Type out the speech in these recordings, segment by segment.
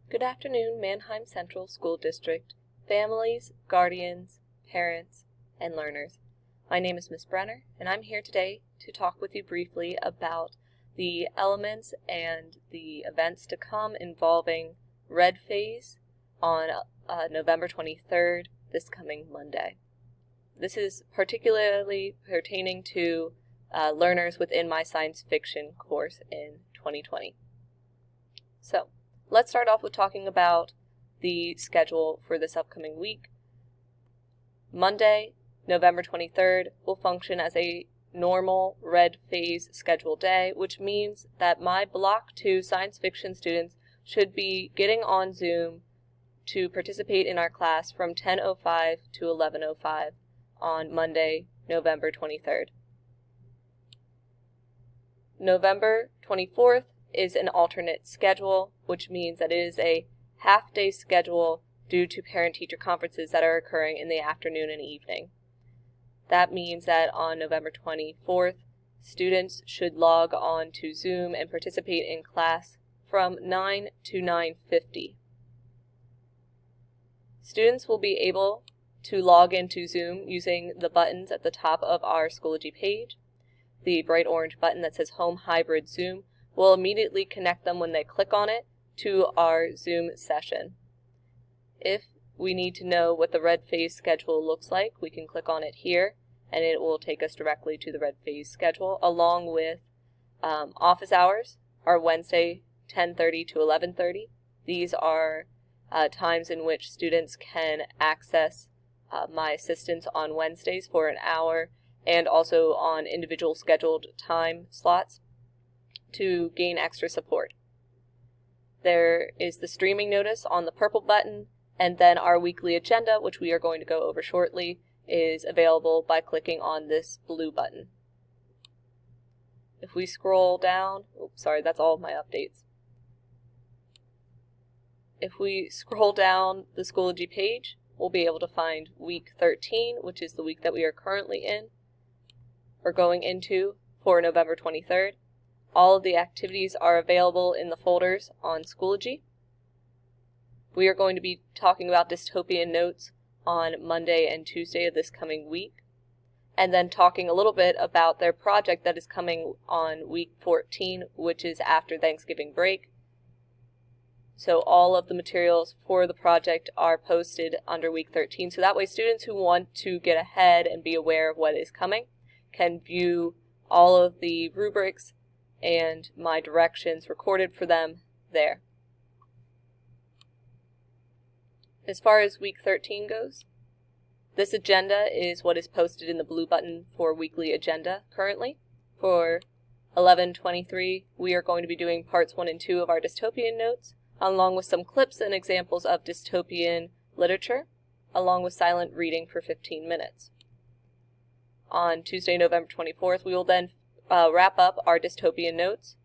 Good afternoon, Mannheim Central School District, families, guardians, parents, and learners. My name is Ms. Brenner, and I'm here today to talk with you briefly about the elements and the events to come involving Red Phase on November 23rd, this coming Monday. This is particularly pertaining to learners within my science fiction course in 2020. So, let's start off with talking about the schedule for this upcoming week. Monday, November 23rd, will function as a normal Red Phase scheduled day, which means that my Block 2 science fiction students should be getting on Zoom to participate in our class from 10:05 to 11:05 on Monday, November 23rd. November 24th is an alternate schedule, which means that it is a half-day schedule due to parent-teacher conferences that are occurring in the afternoon and evening. That means that on November 24th, students should log on to Zoom and participate in class from 9 to 9:50. Students will be able to log into Zoom using the buttons at the top of our Schoology page. The bright orange button that says Home Hybrid Zoom will immediately connect them when they click on it to our Zoom session. If we need to know what the Red Phase schedule looks like, we can click on it here, and it will take us directly to the Red Phase schedule, along with office hours are Wednesday 10:30 to 11:30. These are times in which students can access my assistance on Wednesdays for an hour, and also on individual scheduled time slots to gain extra support. There is the streaming notice on the purple button, and then our weekly agenda, which we are going to go over shortly, is available by clicking on this blue button. If we scroll down, that's all of my updates. If we scroll down the Schoology page, we'll be able to find week 13, which is the week that we are currently in, or going into for November 23rd. All of the activities are available in the folders on Schoology. We are going to be talking about dystopian notes on Monday and Tuesday of this coming week, and then talking a little bit about their project that is coming on week 14, which is after Thanksgiving break. So all of the materials for the project are posted under week 13, so that way students who want to get ahead and be aware of what is coming can view all of the rubrics and my directions recorded for them there. As far as week 13 goes, this agenda is what is posted in the blue button for weekly agenda currently. For 11:23, we are going to be doing parts 1 and 2 of our dystopian notes, along with some clips and examples of dystopian literature, along with silent reading for 15 minutes. On Tuesday, November 24th, we will then wrap up our dystopian notes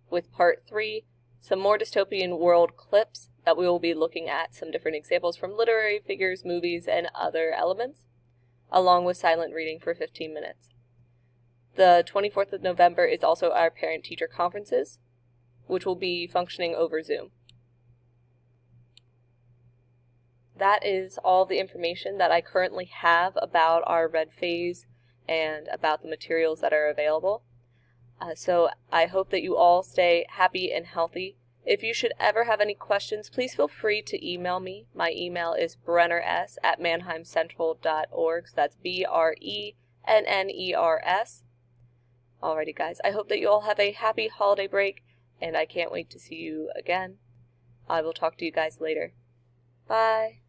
with part 3, some more dystopian world clips that we will be looking at some different examples from literary figures, movies, and other elements, along with silent reading for 15 minutes. The 24th of November is also our parent-teacher conferences, which will be functioning over Zoom. That is all the information that I currently have about our Red Phase and about the materials that are available. So I hope that you all stay happy and healthy. If you should ever have any questions, please feel free to email me. My email is brenners@mannheimcentral.org. So that's BRENNERS. Alrighty guys, I hope that you all have a happy holiday break, and I can't wait to see you again. I will talk to you guys later. Bye.